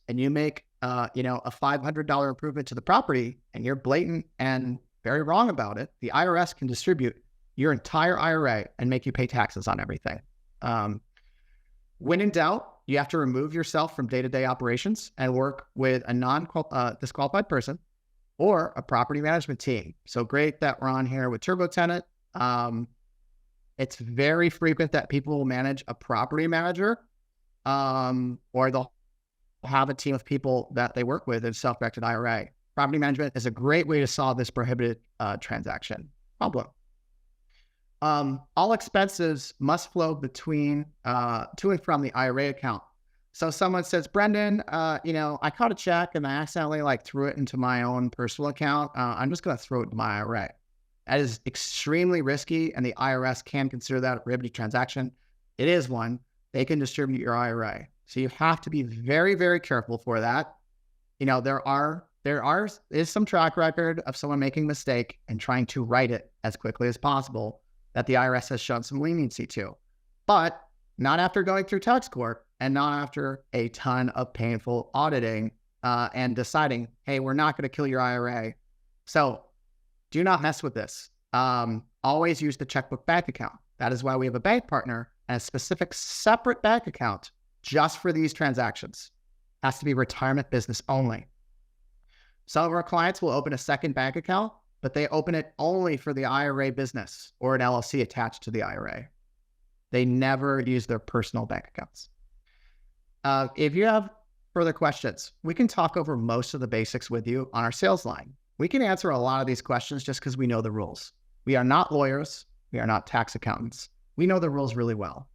and you make, a $500 improvement to the property and you're blatant and very wrong about it, the IRS can distribute your entire IRA and make you pay taxes on everything. When in doubt, you have to remove yourself from day-to-day operations and work with a disqualified person or a property management team. So great that we're on here with TurboTenant. It's very frequent that people will manage a property manager, or they'll have a team of people that they work with in self-directed IRA. Property management is a great way to solve this prohibited transaction problem. All expenses must flow between to and from the IRA account. So someone says, "Brendan, I caught a check and I accidentally threw it into my own personal account. I'm just going to throw it into my IRA." That is extremely risky, and the IRS can consider that a prohibited transaction. It is one. They can distribute your IRA. So you have to be very, very careful for that. There is some track record of someone making a mistake and trying to right it as quickly as possible that the IRS has shown some leniency to, but not after going through tax court and not after a ton of painful auditing and deciding, "Hey, we're not going to kill your IRA." So do not mess with this. Always use the checkbook bank account. That is why we have a bank partner and a specific separate bank account just for these transactions. It has to be retirement business only. Some of our clients will open a second bank account, but they open it only for the IRA business or an LLC attached to the IRA. They never use their personal bank accounts. If you have further questions, we can talk over most of the basics with you on our sales line. We can answer a lot of these questions just because we know the rules. We are not lawyers. We are not tax accountants. We know the rules really well.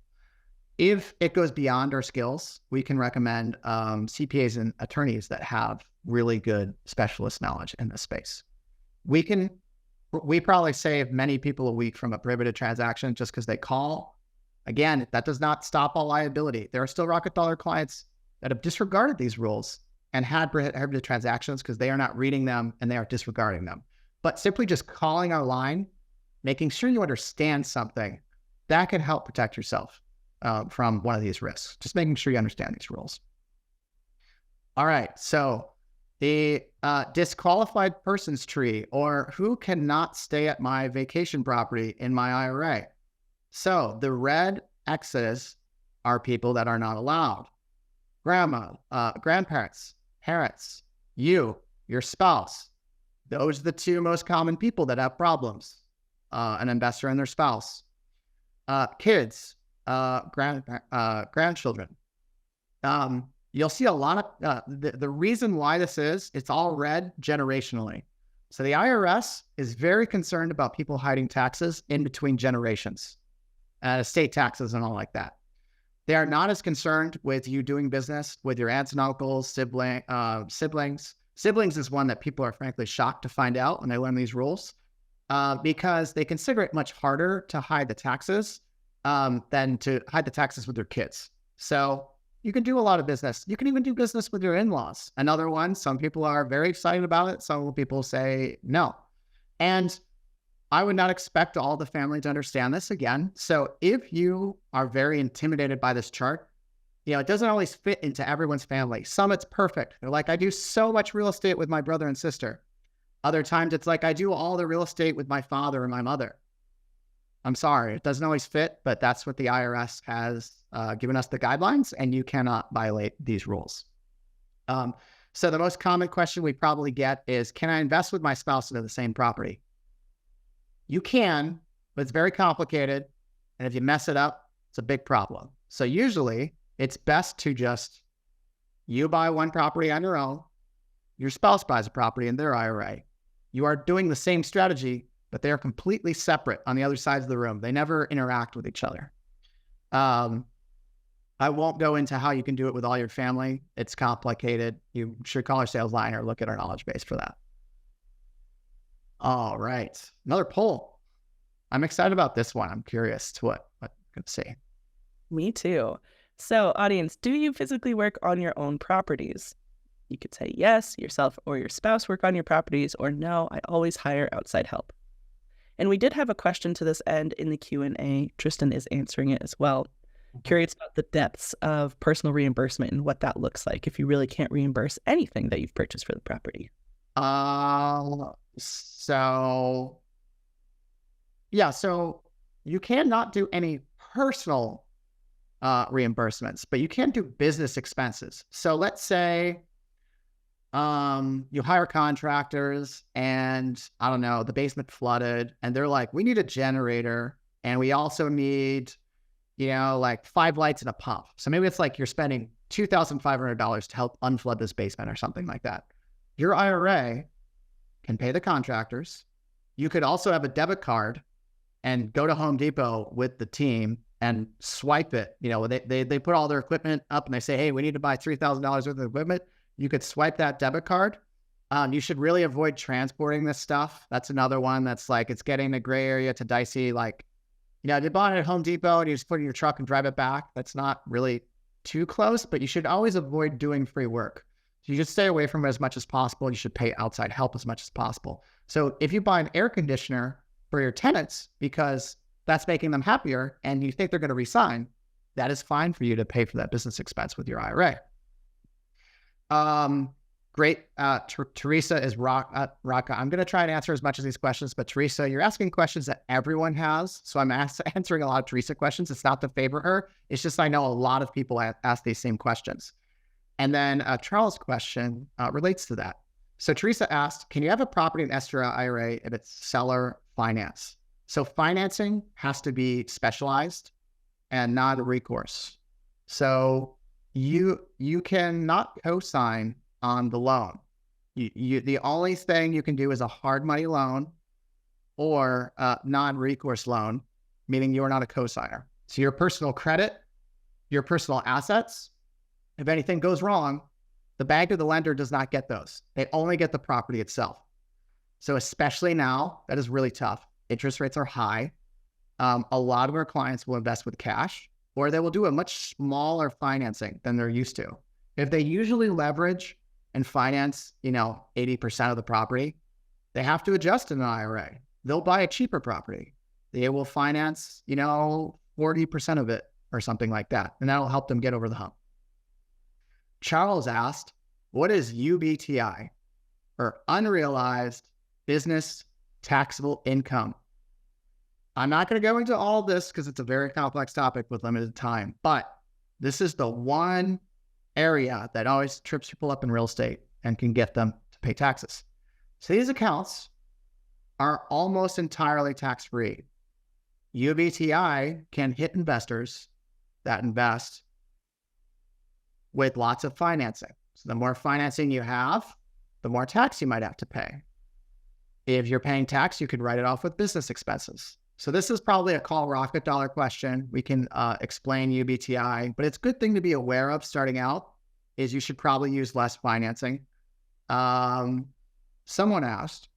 If it goes beyond our skills, we can recommend CPAs and attorneys that have really good specialist knowledge in this space. We probably save many people a week from a prohibited transaction just because they call. Again, that does not stop all liability. There are still Rocket Dollar clients that have disregarded these rules and had prohibited transactions because they are not reading them and they are disregarding them. But simply just calling our line, making sure you understand something, that can help protect yourself from one of these risks. Just making sure you understand these rules. All right, so the disqualified persons tree, or who cannot stay at my vacation property in my IRA. So the red X's are people that are not allowed. Grandma, grandparents, parents, your spouse. Those are the two most common people that have problems. An investor and their spouse. Kids, grandchildren. You'll see a lot of, the reason why this is, it's all red generationally. So the IRS is very concerned about people hiding taxes in between generations, estate taxes and all like that. They are not as concerned with you doing business with your aunts and uncles, siblings. Siblings is one that people are frankly shocked to find out when they learn these rules, because they consider it much harder to hide the taxes than to hide the taxes with their kids. So you can do a lot of business. You can even do business with your in-laws. Another one, some people are very excited about it. Some people say no. And I would not expect all the family to understand this again. So if you are very intimidated by this chart, it doesn't always fit into everyone's family. Some it's perfect. They're like, I do so much real estate with my brother and sister. Other times it's like, I do all the real estate with my father and my mother. I'm sorry, it doesn't always fit, but that's what the IRS has given us the guidelines, and you cannot violate these rules. So the most common question we probably get is, can I invest with my spouse into the same property? You can, but it's very complicated. And if you mess it up, it's a big problem. So usually it's best to just, you buy one property on your own, your spouse buys a property in their IRA. You are doing the same strategy, but they are completely separate on the other sides of the room. They never interact with each other. I won't go into how you can do it with all your family. It's complicated. You should call our sales line or look at our knowledge base for that. All right. Another poll. I'm excited about this one. I'm curious to what I'm going to see. Me too. So, audience, do you physically work on your own properties? You could say yes, yourself or your spouse work on your properties, or no, I always hire outside help. And we did have a question to this end in the Q&A. Tristan is answering it as well. Curious about the depths of personal reimbursement and what that looks like if you really can't reimburse anything that you've purchased for the property. So you cannot do any personal reimbursements, but you can do business expenses. So let's say you hire contractors and I don't know, the basement flooded and they're like, we need a generator and we also need, like 5 lights and a pump. So maybe it's like you're spending $2,500 to help unflood this basement or something like that. Your IRA can pay the contractors. You could also have a debit card and go to Home Depot with the team and swipe it. They put all their equipment up and they say, hey, we need to buy $3,000 worth of equipment. You could swipe that debit card. You should really avoid transporting this stuff. That's another one that's like, it's getting the gray area to dicey. Like, you bought it at Home Depot and you just put it in your truck and drive it back. That's not really too close, but you should always avoid doing free work. So you should stay away from it as much as possible. You should pay outside help as much as possible. So if you buy an air conditioner for your tenants because that's making them happier and you think they're going to resign, that is fine for you to pay for that business expense with your IRA. Great. Teresa is Raka. I'm going to try and answer as much of these questions, but Teresa, you're asking questions that everyone has. So I'm answering a lot of Teresa questions. It's not to favor her. It's just I know a lot of people ask these same questions. And then Charles' question relates to that. So Teresa asked, can you have a property in escrow IRA if it's seller finance? So financing has to be specialized and non-recourse. So you cannot co-sign on the loan. The only thing you can do is a hard money loan or a non-recourse loan, meaning you are not a co-signer. So your personal credit, your personal assets, if anything goes wrong, the bank or the lender does not get those. They only get the property itself. So especially now, that is really tough. Interest rates are high. A lot of our clients will invest with cash, or they will do a much smaller financing than they're used to. If they usually leverage and finance, 80% of the property, they have to adjust in an IRA. They'll buy a cheaper property. They will finance, 40% of it or something like that. And that'll help them get over the hump. Charles asked, what is UBTI, or unrealized business taxable income? I'm not going to go into all this because it's a very complex topic with limited time, but this is the one area that always trips people up in real estate and can get them to pay taxes. So these accounts are almost entirely tax-free. UBTI can hit investors that invest with lots of financing. So the more financing you have, the more tax you might have to pay. If you're paying tax, you can write it off with business expenses. So this is probably a call rocket dollar question. We can explain UBTI, but it's a good thing to be aware of starting out is you should probably use less financing. Someone asked,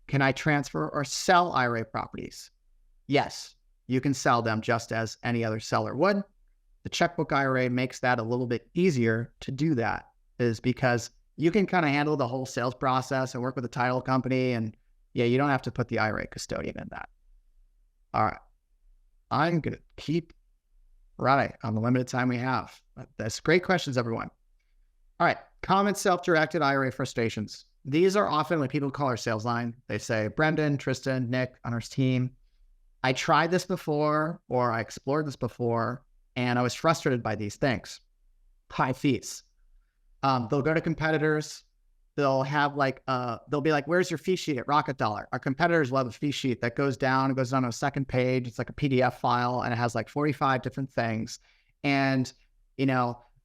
can I transfer or sell IRA properties? Yes, you can sell them just as any other seller would. The checkbook IRA makes that a little bit easier to do that, is because you can kind of handle the whole sales process and work with a title company. And yeah, you don't have to put the IRA custodian in that. All right. I'm going to keep running on the limited time we have. That's great questions, everyone. All right. Common self-directed IRA frustrations. These are often when people call our sales line. They say, Brendan, Tristan, Nick on our team, I tried this before, or I explored this before, and I was frustrated by these things. High fees. They'll go to competitors. They'll have they'll be like, where's your fee sheet at Rocket Dollar? Our competitors will have a fee sheet that goes down to a second page. It's like a PDF file, and it has like 45 different things. And,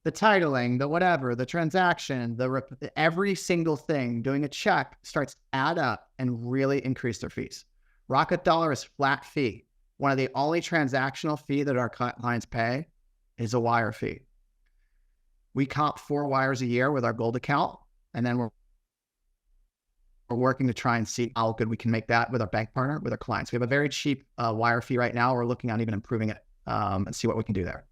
the titling, the whatever, the transaction, every single thing, doing a check starts to add up and really increase their fees. Rocket Dollar is flat fee. One of the only transactional fee that our clients pay is a wire fee. We comp 4 wires a year with our gold account, and then we're working to try and see how good we can make that with our bank partner, with our clients. We have a very cheap wire fee right now. We're looking at even improving it and see what we can do there.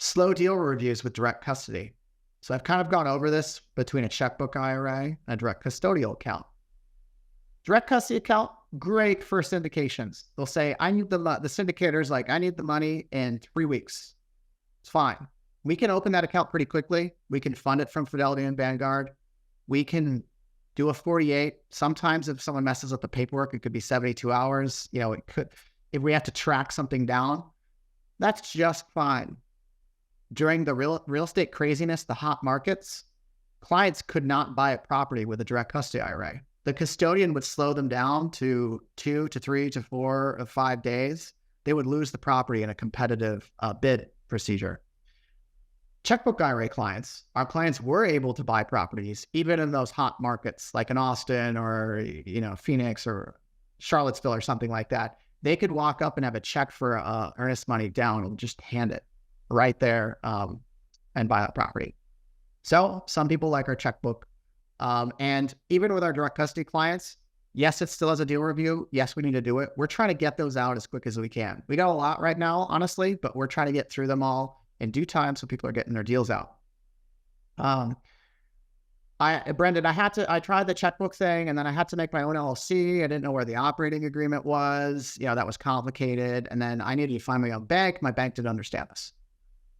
Slow deal reviews with direct custody. So I've kind of gone over this between a checkbook IRA and a direct custodial account. Direct custody account, great for syndications. They'll say, I need the syndicator's like, I need the money in 3 weeks. It's fine. We can open that account pretty quickly. We can fund it from Fidelity and Vanguard. We can do a 48. Sometimes if someone messes up the paperwork, it could be 72 hours. It could, if we have to track something down, that's just fine. During the real estate craziness, the hot markets, clients could not buy a property with a direct custody IRA. The custodian would slow them down to 2 to 3 to 4 or 5 days. They would lose the property in a competitive bid procedure. Checkbook IRA clients, our clients were able to buy properties even in those hot markets like in Austin or Phoenix or Charlottesville or something like that. They could walk up and have a check for earnest money down and just hand it right there and buy that property. So some people like our checkbook. And even with our direct custody clients, yes, it still has a deal review. Yes, we need to do it. We're trying to get those out as quick as we can. We got a lot right now, honestly, but we're trying to get through them all in due time so people are getting their deals out. Brendan, I tried the checkbook thing, and then I had to make my own LLC. I didn't know where the operating agreement was. That was complicated. And then I needed to find my own bank. My bank didn't understand this.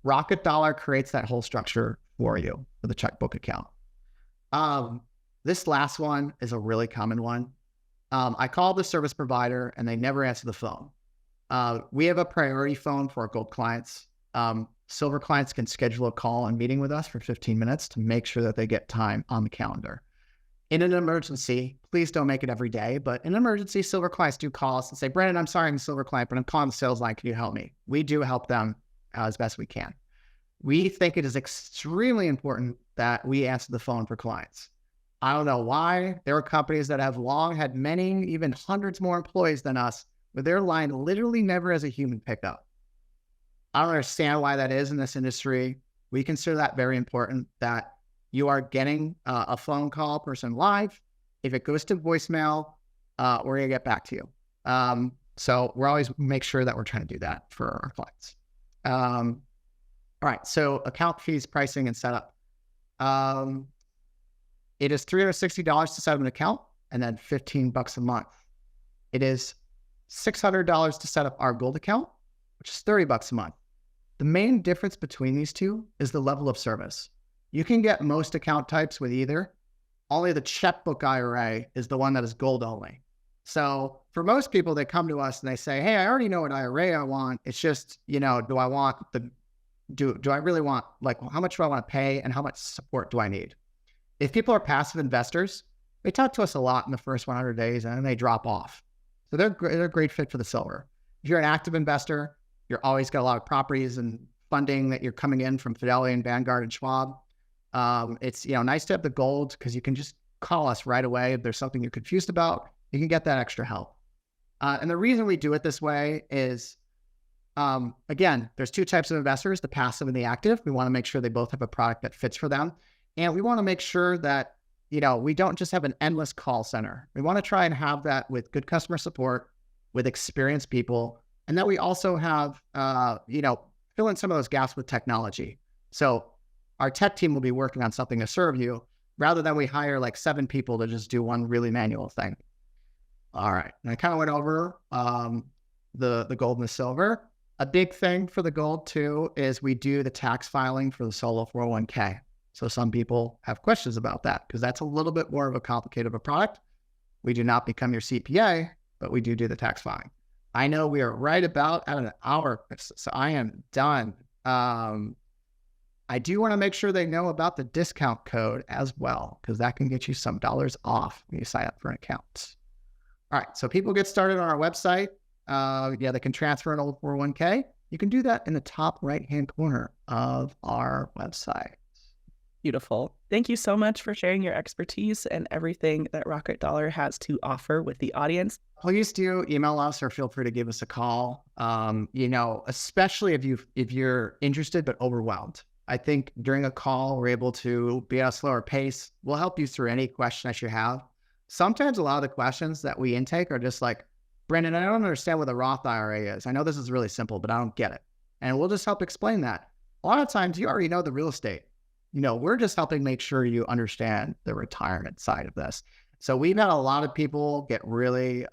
Rocket Dollar creates that whole structure for you for the checkbook account. This last one is a really common one. I called the service provider and they never answer the phone. We have a priority phone for our gold clients. Silver clients can schedule a call and meeting with us for 15 minutes to make sure that they get time on the calendar. In an emergency, please don't make it every day, but in an emergency, silver clients do call us and say, Brandon, I'm sorry, I'm a silver client, but I'm calling the sales line. Can you help me? We do help them as best we can. We think it is extremely important that we answer the phone for clients. I don't know why. There are companies that have long had many, even hundreds more employees than us, but their line literally never has a human pickup. I don't understand why that is in this industry. We consider that very important, that you are getting a phone call person live. If it goes to voicemail, we're going to get back to you. So we're always make sure that we're trying to do that for our clients. All right, so account fees, pricing, and setup. It is $360 to set up an account and then $15 a month. It is $600 to set up our gold account, which is $30 a month. The main difference between these two is the level of service. You can get most account types with either. Only the checkbook IRA is the one that is gold only. So for most people, they come to us and they say, hey, I already know what IRA I want. It's just, do I want do I really want, how much do I want to pay and how much support do I need? If people are passive investors, they talk to us a lot in the first 100 days and then they drop off. So they're a great fit for the silver. If you're an active investor, you're always got a lot of properties and funding that you're coming in from Fidelity and Vanguard and Schwab. It's nice to have the gold because you can just call us right away. If there's something you're confused about, you can get that extra help. And the reason we do it this way is, again, there's 2 types of investors, the passive and the active. We want to make sure they both have a product that fits for them. And we want to make sure that, we don't just have an endless call center. We want to try and have that with good customer support, with experienced people, and that we also have, fill in some of those gaps with technology. So our tech team will be working on something to serve you rather than we hire 7 people to just do one really manual thing. All right. And I kind of went over the gold and the silver. A big thing for the gold too is we do the tax filing for the solo 401k. So some people have questions about that because that's a little bit more of a complicated of a product. We do not become your CPA, but we do the tax filing. I know we are right about at an hour, so I am done. I do want to make sure they know about the discount code as well, because that can get you some dollars off when you sign up for an account. All right, so people get started on our website. They can transfer an old 401k. You can do that in the top right-hand corner of our website. Beautiful. Thank you so much for sharing your expertise and everything that Rocket Dollar has to offer with the audience. Please do email us or feel free to give us a call. Especially if you're interested but overwhelmed. I think during a call, we're able to be at a slower pace. We'll help you through any question that you have. Sometimes a lot of the questions that we intake are just like, Brandon, I don't understand what the Roth IRA is. I know this is really simple, but I don't get it. And we'll just help explain that. A lot of times you already know the real estate. We're just helping make sure you understand the retirement side of this. So we've had a lot of people get really,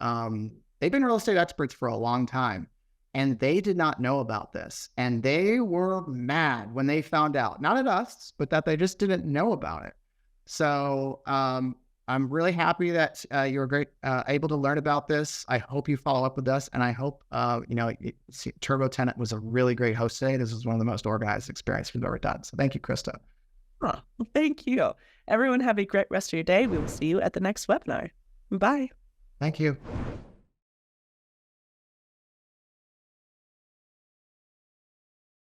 they've been real estate experts for a long time, and they did not know about this. And they were mad when they found out, not at us, but that they just didn't know about it. So I'm really happy that you were able to learn about this. I hope you follow up with us. And I hope, TurboTenant was a really great host today. This was one of the most organized experiences we've ever done. So thank you, Krista. Oh, thank you. Everyone have a great rest of your day. We will see you at the next webinar. Bye. Thank you.